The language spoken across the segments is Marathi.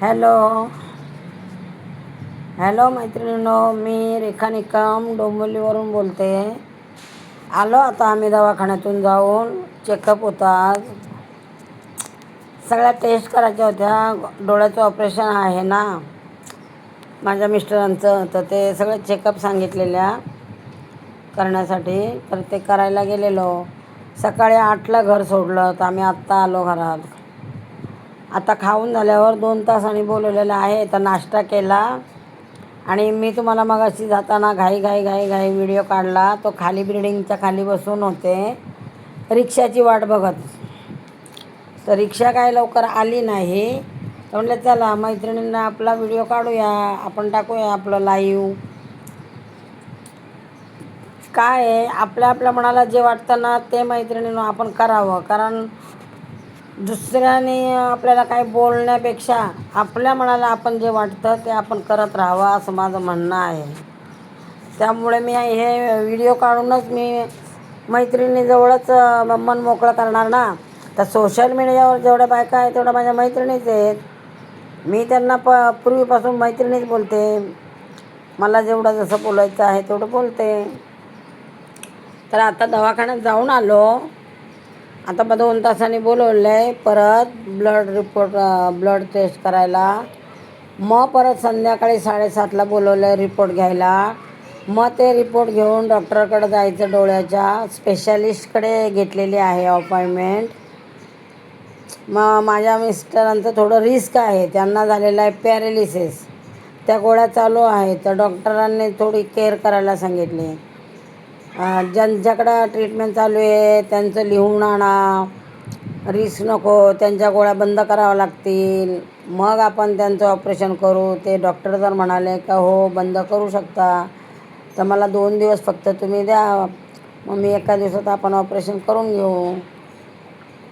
हॅलो हॅलो मैत्रिणींनो, मी रेखा निकम डोंबिवलीवरून बोलते. आलो आता आम्ही दवाखान्यातून जाऊन. चेकअप होता आज. सगळ्या टेस्ट करायच्या होत्या. डोळ्याचं ऑपरेशन आहे ना माझ्या मिस्टरांचं, तर ते सगळे चेकअप सांगितलेल्या करण्यासाठी. तर ते करायला गेलेलो. सकाळी 8ला घर सोडलं, तर आम्ही आत्ता आलो घरात. आता खाऊन झाल्यावर 2 तासांनी बोलवलेलं आहे. तर नाश्ता केला आणि मी तुम्हाला मगाशी जाताना घाई व्हिडिओ काढला. तो खाली बिल्डिंगच्या खाली बसून होते रिक्षाची वाट बघत. तर रिक्षा काय लवकर आली नाही. तर म्हटलं चला मैत्रिणींना आपला व्हिडिओ काढूया, आपण टाकूया आपलं लाईव्ह. काय आहे, आपल्या मनाला जे वाटतं ना ते मैत्रिणींनो आपण करावं. कारण दुसऱ्याने आपल्याला काही बोलण्यापेक्षा आपल्या मनाला आपण जे वाटतं ते आपण करत राहावं, असं माझं म्हणणं आहे. त्यामुळे मी हे व्हिडिओ काढूनच मी मैत्रिणीजवळच मन मोकळं करणार ना. तर सोशल मीडियावर जेवढ्या बायका आहेत तेवढ्या माझ्या मैत्रिणीच आहेत. मी त्यांना पूर्वीपासून मैत्रिणीच बोलते. मला जेवढं जसं बोलायचं आहे तेवढं बोलते. तर आता दवाखान्यात जाऊन आलो. आता 2 तासांनी बोलवलं आहे परत ब्लड टेस्ट करायला. मग परत संध्याकाळी 7:30ला बोलवलं आहे रिपोर्ट घ्यायला. मग ते रिपोर्ट घेऊन डॉक्टरकडे जायचं. डोळ्याच्या स्पेशालिस्टकडे घेतलेली आहे अपॉइंटमेंट. मग माझ्या मिस्टरांचं थोडं रिस्क आहे, त्यांना झालेलं आहे पॅरालिसिस. त्या गोळ्या चालू आहेत. तर डॉक्टरांनी थोडी केअर करायला सांगितली. ज्यांच्याकडं ट्रीटमेंट चालू आहे त्यांचं लिहून आणा, रिस्क नको, त्यांच्या गोळ्या बंद कराव्या लागतील, मग आपण त्यांचं ऑपरेशन करू. ते डॉक्टर जर म्हणाले का हो बंद करू शकता, तर मला 2 दिवस फक्त तुम्ही द्या, मग मी एका दिवसात आपण ऑपरेशन करून घेऊ.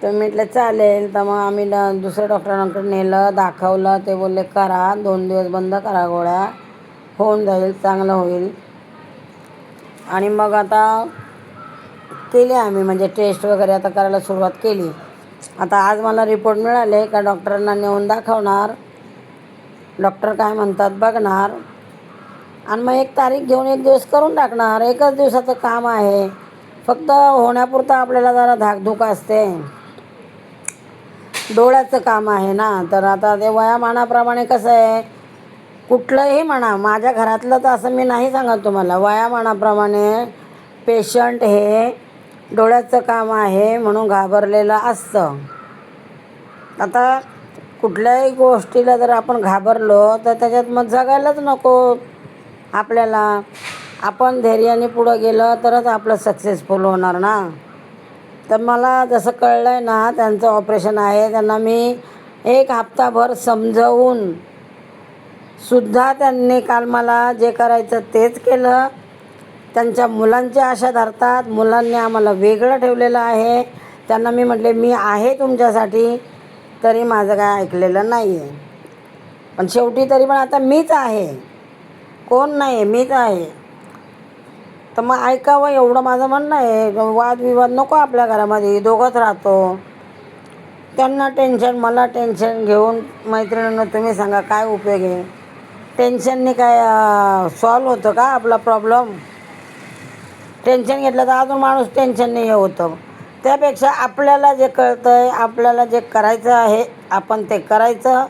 तर म्हटलं चालेल. तर मग आम्ही दुसऱ्या डॉक्टरांकडे नेलं, दाखवलं. ते बोलले करा, 2 दिवस बंद करा गोळ्या, होऊन जाईल, चांगलं होईल. आणि मग आता केली आम्ही, म्हणजे टेस्ट वगैरे आता करायला सुरुवात केली. आता आज मला रिपोर्ट मिळाले का डॉक्टरांना नेऊन दाखवणार. डॉक्टर काय म्हणतात बघणार आणि मग एक तारीख घेऊन 1 दिवस करून टाकणार. 1च दिवसाचं काम आहे. फक्त होण्यापुरतं आपल्याला जरा धाकधूक असते. डोळ्याचं काम आहे ना. तर आता ते वयामानाप्रमाणे कसं आहे, कुठलंही म्हणा, माझ्या घरातलं तर असं मी नाही सांगत तुम्हाला, वयामानाप्रमाणे पेशंट हे डोळ्याचं काम आहे म्हणून घाबरलेलं असतं. आता कुठल्याही गोष्टीला जर आपण घाबरलो तर त्याच्यात मग जगायलाच नको आपल्याला. आपण धैर्याने पुढं गेलं तरच आपलं सक्सेसफुल होणार ना. तर मला जसं कळलं आहे ना त्यांचं ऑपरेशन आहे, त्यांना मी 1 हप्ताभर समजावून सुद्धा त्यांनी काल मला जे करायचं तेच केलं. त्यांच्या मुलांची आशा धरतात. मुलांनी आम्हाला वेगळं ठेवलेलं आहे. त्यांना मी म्हटले मी आहे तुमच्यासाठी, तरी माझं काय ऐकलेलं नाही आहे. पण शेवटी तरी पण आता मीच आहे, कोण नाही आहे, मीच आहे. तर मग ऐकावं एवढं माझं म्हणणं आहे. वादविवाद नको आपल्या घरामध्ये, दोघंच राहतो. त्यांना टेन्शन, मला टेन्शन घेऊन मैत्रिणींना तुम्ही सांगा काय उपयोग आहे. टेन्शनने काय सॉल्व होतं का आपला प्रॉब्लेम? टेन्शन घेतलं तर अजून माणूस टेन्शनने हे होतं. त्यापेक्षा आपल्याला जे कळतं आहे, आपल्याला जे करायचं आहे आपण ते करायचं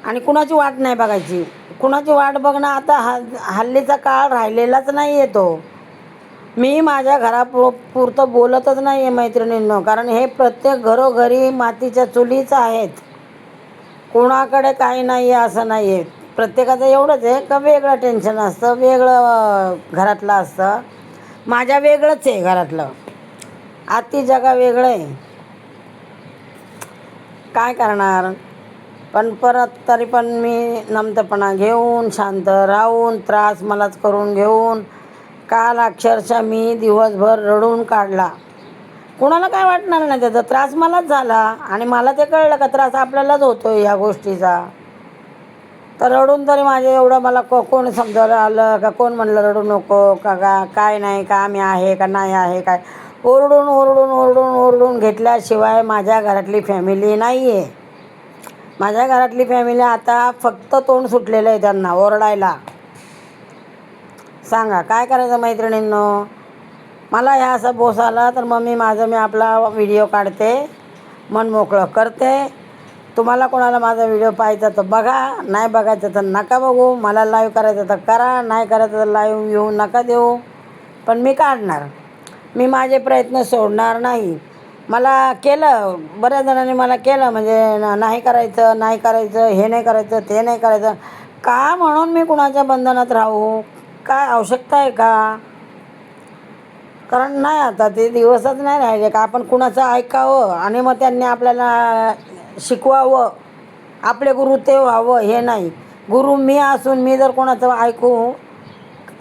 आणि कुणाची वाट नाही बघायची. कुणाची वाट बघणं आता हल्लीचा काळ राहिलेलाच नाही आहे तो. मी माझ्या घरापुरतं बोलतच नाही आहे मैत्रिणींनो, कारण हे प्रत्येक घरोघरी मातीच्या चुलीच आहेत. कोणाकडे काही नाही आहे असं नाही आहे. प्रत्येकाचं एवढंच आहे का वेगळं टेन्शन असतं, वेगळं घरातलं असतं. माझ्या वेगळंच आहे घरातलं, आती जगा वेगळं आहे. काय करणार. पण परत तरी पण मी नमतेपणा घेऊन, शांत राहून, त्रास मलाच करून घेऊन काल अक्षरशः मी दिवसभर रडून काढला. कोणाला काय वाटणार नाही, त्याचा त्रास मलाच झाला आणि मला ते कळलं का त्रास आपल्यालाच होतो ह्या गोष्टीचा. तर रडून तरी माझे एवढं मला कोण समजायला आलं का, कोण म्हणलं रडू नको का काय नाही का, आम्ही आहे का नाही आहे काय. ओरडून घेतल्याशिवाय माझ्या घरातली फॅमिली नाही आहे. माझ्या घरातली फॅमिली आता फक्त तोंड सुटलेलं आहे त्यांना ओरडायला. सांगा काय करायचं मैत्रिणींनो. मला ह्या असं बोस आला तर मग मी आपला व्हिडिओ काढते, मन मोकळं करते. तुम्हाला कोणाला माझा व्हिडिओ पाहायचा तर बघा, नाही बघायचं तर नका बघू. मला लाईव्ह करायचं तर करा, नाही करायचं तर लाईव्ह येऊ नका देऊ. पण मी काढणार, मी माझे प्रयत्न सोडणार नाही. मला केलं, बऱ्याच जणांनी मला केलं म्हणजे नाही करायचं, नाही करायचं, हे नाही करायचं, ते नाही करायचं. का म्हणून मी कुणाच्या बंधनात राहू? काय आवश्यकता आहे का? कारण नाही, आता ते दिवसच नाही राहिले का आपण कुणाचं ऐकावं आणि मग त्यांनी आपल्याला शिकवावं, आपले गुरु ते व्हावं. हे नाही. गुरु मी असून मी जर कोणाचं ऐकू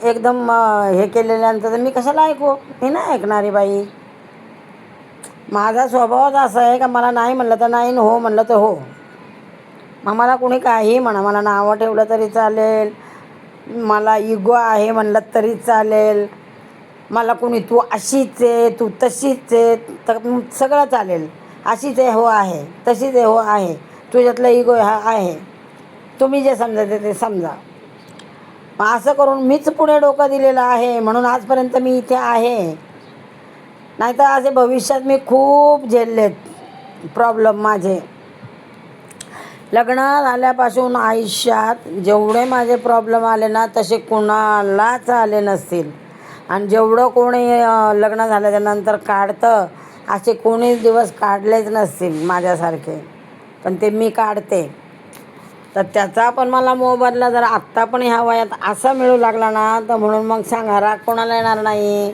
एकदम हे केलेल्यानंतर तर मी कशाला ऐकू? मी नाही ऐकणारी बाई. माझा स्वभावच असा आहे का मला नाही म्हणलं तर नाही, हो म्हणलं तर हो. मग मला कुणी काहीही म्हणा, मला नावं ठेवलं तरी चालेल, मला इगो आहे म्हणलं तरी चालेल, मला कुणी तू अशीच आहे, तू तशीच आहे, तर सगळं चालेल. अशीच आहे हो आहे, तशीच आहे हो आहे, तुझ्यातलं इगो हा आहे, तुम्ही जे समजायचं ते समजा. मग असं करून मीच पुढे डोकं दिलेलं आहे म्हणून आजपर्यंत मी इथे आहे. नाहीतर असे भविष्यात मी खूप झेललेत प्रॉब्लेम माझे. लग्न झाल्यापासून आयुष्यात जेवढे माझे प्रॉब्लेम आले ना तसे कुणालाच आले नसतील. आणि जेवढं कोणी लग्न झाल्याच्यानंतर काढतं असे कोणीच दिवस काढलेच नसतील माझ्यासारखे. पण ते मी काढते. तर त्याचा पण मला मोबदला जर आत्ता पण ह्या वयात असा मिळू लागला ना तर म्हणून मग सांगा, राग कोणाला येणार नाही,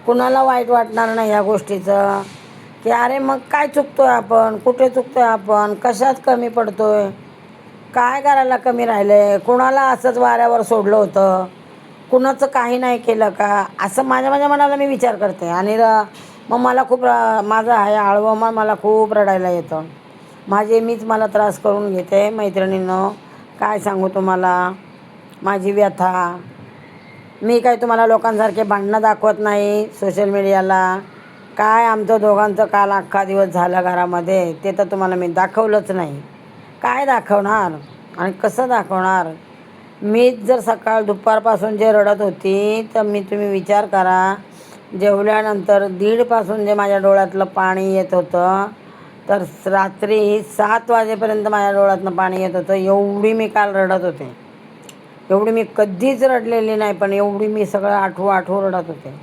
कुणाला वाईट वाटणार नाही ह्या गोष्टीचं की अरे मग काय चुकतो आहे आपण, कुठे चुकतो आहे आपण, कशात कमी पडतो आहे, काय करायला कमी राहिलं आहे, कुणाला असंच वाऱ्यावर सोडलं होतं, कुणाचं काही नाही केलं का, असं माझ्या मनाला मी विचार करते. आणि मग मला खूप माझं आहे आळवं मग मला खूप रडायला येतं. मीच मला त्रास करून घेते. मैत्रिणींनो काय सांगू तुम्हाला माझी व्यथा. मी काय तुम्हाला लोकांसारखे भांडणं दाखवत नाही सोशल मीडियाला. काय आमचं दोघांचं काल अख्खा दिवस झाला घरामध्ये ते तर तुम्हाला मी दाखवलंच नाही. काय दाखवणार आणि कसं दाखवणार? मीच जर सकाळ दुपारपासून जे रडत होती तर तुम्ही विचार करा, जेवल्यानंतर 1:30पासून जे माझ्या डोळ्यातलं पाणी येत होतं तर रात्री 7 वाजेपर्यंत माझ्या डोळ्यातनं पाणी येत होतं. एवढी मी काल रडत होते. एवढी मी कधीच रडलेली नाही, पण एवढी मी सगळं आठवू रडत होते.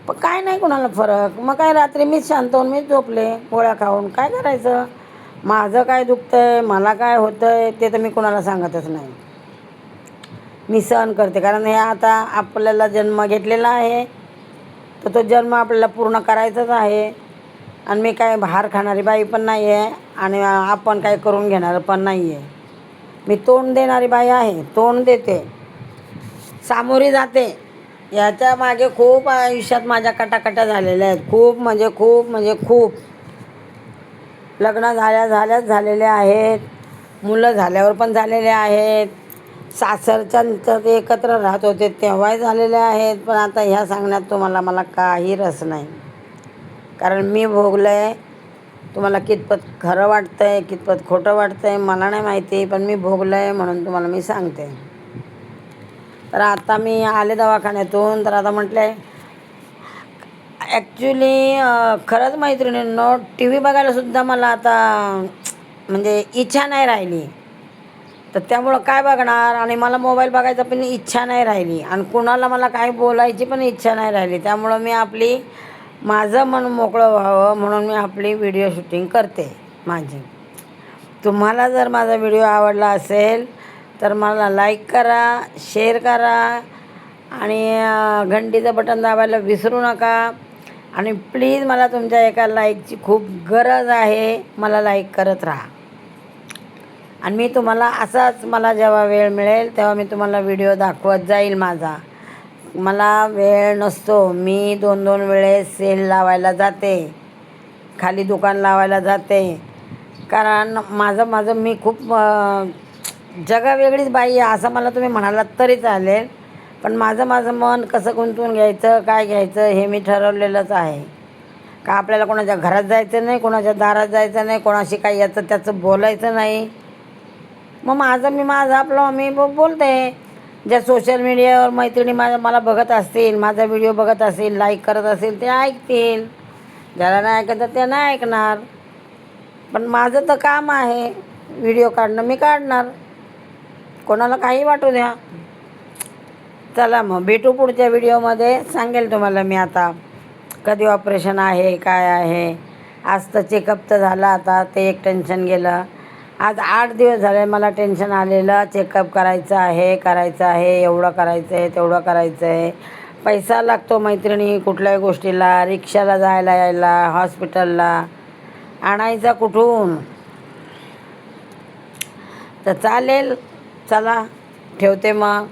पण काय नाही कोणाला फरक. मग काय रात्री मीच शांत होऊन मीच झोपले गोळ्या खाऊन. काय करायचं? माझं काय दुखतं आहे, मला काय होतं आहे ते तर मी कोणाला सांगतच नाही. मी सहन करते, कारण हे आता आपल्याला जन्म घेतलेला आहे तर तो जन्म आपल्याला पूर्ण करायचाच आहे. आणि मी काय बाहेर खाणारी बाई पण नाही आहे आणि आपण काय करून घेणार पण नाही आहे. मी तोंड देणारी बाई आहे, तोंड देते, सामोरी जाते. याच्या मागे खूप आयुष्यात माझ्या कटाकटा झालेल्या आहेत. खूप म्हणजे खूप. लग्न झाल्याच झालेले आहेत, मुलं झाल्यावर पण झालेले आहेत, सासरच्या ते एकत्र राहत होते तेव्हाही झालेले आहेत. पण आता ह्या सांगण्यात तुम्हाला मला काही रस नाही, कारण मी भोगलं आहे. तुम्हाला कितपत खरं वाटतं आहे कितपत खोटं वाटतं आहे मला नाही माहिती, पण मी भोगलं आहे म्हणून तुम्हाला मी सांगते. तर आता मी आले दवाखान्यातून तर आता म्हटलं ॲक्च्युली खरंच मैत्रिणींनो टी व्ही बघायलासुद्धा मला आता म्हणजे इच्छा नाही राहिली. तर त्यामुळं काय बघणार, आणि मला मोबाईल बघायचा पण इच्छा नाही राहिली आणि कुणाला मला काय बोलायची पण इच्छा नाही राहिली. त्यामुळं मी माझं मन मोकळं व्हावं म्हणून मी आपली व्हिडिओ शूटिंग करते माझी. तुम्हाला जर माझा व्हिडिओ आवडला असेल तर मला लाईक करा, शेअर करा आणि घंटीचं बटन दाबायला विसरू नका. आणि प्लीज मला तुमच्या एका लाईकची खूप गरज आहे. मला लाईक करत राहा आणि मी तुम्हाला असाच मला जेव्हा वेळ मिळेल तेव्हा मी तुम्हाला व्हिडिओ दाखवत जाईल माझा. मला वेळ नसतो. मी 2-2 वेळेस सेल लावायला जाते, खाली दुकान लावायला जाते, कारण माझं मी खूप जगावेगळीच बाई आहे असं मला तुम्ही म्हणालात तरी चालेल. पण माझं मन कसं गुंतवून घ्यायचं, काय घ्यायचं हे मी ठरवलेलंच आहे. का आपल्याला कोणाच्या घरात जायचं नाही, कोणाच्या दारात जायचं नाही, कोणाशी काही याचं त्याचं बोलायचं नाही. मग माझं आपलं मी बोलते. ज्या सोशल मीडियावर मैत्रिणी मला बघत असतील, माझा व्हिडिओ बघत असतील, लाईक करत असतील, ते ऐकतील. ज्याला नाही ऐकत ते नाही ऐकणार. पण माझं तर काम आहे व्हिडिओ काढणं, मी काढणार. कोणाला काही वाटू द्या. चला मग भेटू पुढच्या व्हिडिओमध्ये. सांगेल तुम्हाला मी आता कधी ऑपरेशन आहे, काय आहे. आज तर चेकअप तर झालं, आता ते एक टेन्शन गेलं. आज 8 दिवस झाले मला टेन्शन आलेलं. चेकअप करायचं आहे, एवढं करायचं आहे, तेवढं करायचं आहे. पैसा लागतो मैत्रिणी कुठल्याही गोष्टीला. रिक्षाला जायला यायला, हॉस्पिटलला आणायचा कुठून. तर चालेल, चला ठेवते मग.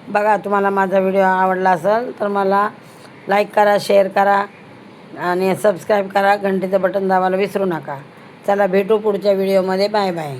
बघा, तुम्हाला माझा व्हिडिओ आवडला असेल तर मला लाईक करा, शेअर करा आणि सबस्क्राईब करा. घंटीचं बटन दाबायला विसरू नका. चला भेटू पुढच्या व्हिडिओमध्ये. Bye bye.